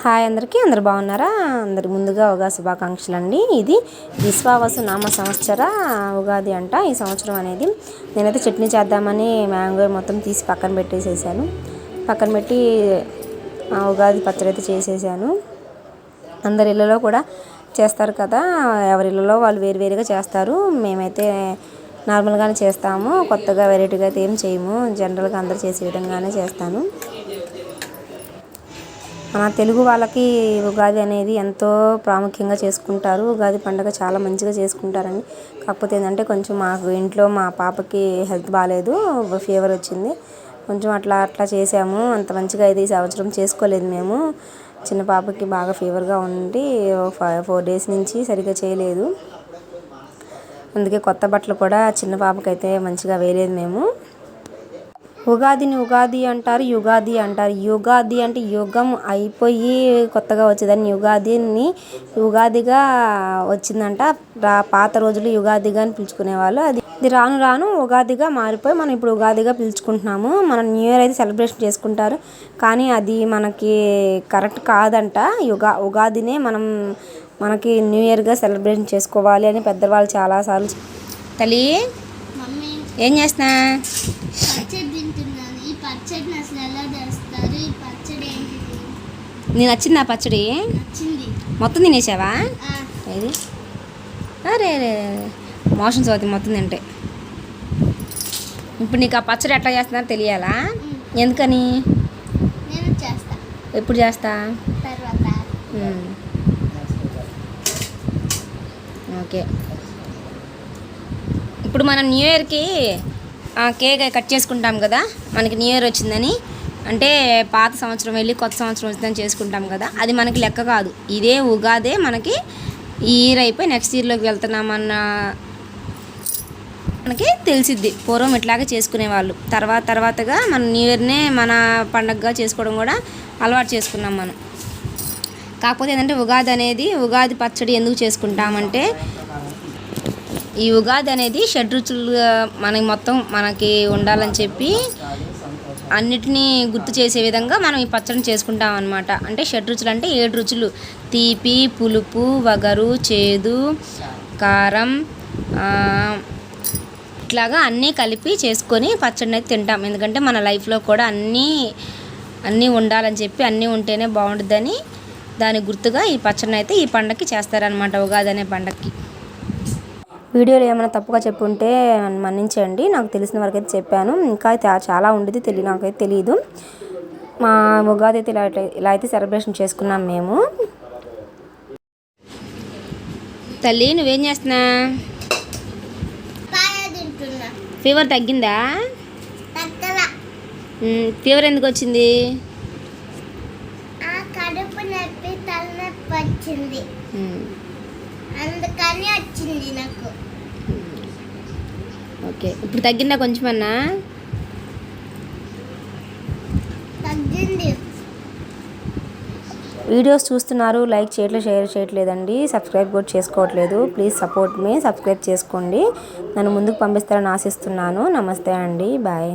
Hi అందరికీ, అందరు బాగున్నారా? అందరి ముందుగా ఉగాది శుభాకాంక్షలు అండి. ఇది విశ్వావసు నామ సంవత్సర ఉగాది అంట. ఈ సంవత్సరం అనేది నేనైతే చట్నీ చేద్దామని మ్యాంగో మొత్తం తీసి పక్కన పెట్టేసేసాను. పక్కన పెట్టి ఉగాది పచ్చడి అయితే చేసేసాను. అందరి ఇళ్ళలో కూడా చేస్తారు కదా, ఎవరి ఇళ్ళలో వాళ్ళు వేరువేరుగా చేస్తారు. మేమైతే నార్మల్గానే చేస్తాము, కొత్తగా వెరైటీగా అయితే ఏం చేయము. జనరల్గా అందరు చేసే విధంగానే చేస్తాను. మన తెలుగు వాళ్ళకి ఉగాది అనేది ఎంతో ప్రాముఖ్యంగా చేసుకుంటారు. ఉగాది పండుగ చాలా మంచిగా చేసుకుంటారండి. కాకపోతే ఏంటంటే కొంచెం మాకు ఇంట్లో మా పాపకి హెల్త్ బాగాలేదు, ఫీవర్ వచ్చింది. కొంచెం అట్లా చేసాము. అంత మంచిగా అయితే ఈ సంవత్సరం చేసుకోలేదు మేము. చిన్న పాపకి బాగా ఫీవర్గా ఉండి 4 days నుంచి సరిగ్గా చేయలేదు. అందుకే కొత్త బట్టలు కూడా చిన్న పాపకైతే మంచిగా వేయలేదు మేము. ఉగాదిని ఉగాది అంటారు, యుగాది అంటారు. యుగాది అంటే యుగం అయిపోయి కొత్తగా వచ్చేదాన్ని యుగాదిని ఉగాదిగా వచ్చిందంట. పాత రోజులు యుగాదిగా అని పిలుచుకునేవాళ్ళు. అది రాను రాను ఉగాదిగా మారిపోయి మనం ఇప్పుడు ఉగాదిగా పిలుచుకుంటున్నాము. మనం న్యూ ఇయర్ అయితే సెలబ్రేషన్ చేసుకుంటారు, కానీ అది మనకి కరెక్ట్ కాదంట. ఉగాదినే మనకి న్యూ ఇయర్గా సెలబ్రేషన్ చేసుకోవాలి అని పెద్దవాళ్ళు చాలాసార్లు. తల్లి ఏం చేస్తున్నా? నేను నచ్చింది ఆ పచ్చడి మొత్తం తినేసావా? ఇది అరే మోషన్స్ అవుతుంది మొత్తం తింటే. ఇప్పుడు నీకు ఆ పచ్చడి ఎట్లా చేస్తున్నారో తెలియాలా? ఎందుకని? ఎప్పుడు చేస్తా? ఓకే. ఇప్పుడు మనం న్యూ ఇయర్కి కేక్ కట్ చేసుకుంటాం కదా, మనకి న్యూ ఇయర్ వచ్చిందని. అంటే పాత సంవత్సరం వెళ్ళి కొత్త సంవత్సరం వచ్చిందని చేసుకుంటాం కదా, అది మనకి లెక్క కాదు. ఇదే ఉగాదే మనకి ఈ ఇయర్ అయిపోయి నెక్స్ట్ ఇయర్లోకి వెళ్తున్నామన్న మనకి తెలిసిద్ది. పూర్వం ఇట్లాగే చేసుకునేవాళ్ళు. తర్వాతగా మన న్యూ ఇయర్నే మన పండగగా చేసుకోవడం కూడా అలవాటు చేసుకున్నాం మనం. కాకపోతే ఏంటంటే ఉగాది పచ్చడి ఎందుకు చేసుకుంటామంటే, ఈ ఉగాది అనేది షడ్రుచులుగా మనకి ఉండాలని చెప్పి అన్నిటినీ గుర్తు చేసే విధంగా మనం ఈ పచ్చడిని చేసుకుంటాం అనమాట. అంటే షడ్రుచులు అంటే 7 రుచులు: తీపి, పులుపు, వగరు, చేదు, కారం, ఇట్లాగా అన్నీ కలిపి చేసుకొని పచ్చడిని అయితే తింటాం. ఎందుకంటే మన లైఫ్లో కూడా అన్నీ ఉండాలని చెప్పి, అన్నీ ఉంటేనే బాగుంటుందని దాని గుర్తుగా ఈ పచ్చడిని అయితే ఈ పండగకి చేస్తారనమాట, ఉగాది అనే పండగకి. వీడియోలో ఏమైనా తప్పుగా చెప్పుంటే మన్నించండి. నాకు తెలిసిన వరకు అయితే చెప్పాను. ఇంకా చాలా ఉండేది నాకైతే తెలియదు. మా ఉగాది అయితే ఇలా అయితే సెలబ్రేషన్ చేసుకున్నాం మేము. తల్లి నువ్వేం చేస్తున్నా? ఫీవర్ తగ్గిందా? ఫీవర్ ఎందుకు వచ్చింది? అందుకని వచ్చింది నాకు. ఓకే, ఇప్పుడు తగ్గిందా కొంచెమన్నా? తగ్గింది. వీడియోస్ చూస్తున్నారు, లైక్ చేయట్లేదు, షేర్ చేయట్లేదండి, సబ్స్క్రైబ్ కూడా చేసుకోవట్లేదు. ప్లీజ్ సపోర్ట్ మీ, సబ్స్క్రైబ్ చేసుకోండి. నన్ను ముందుకు పంపిస్తారని ఆశిస్తున్నాను. నమస్తే అండి, బాయ్.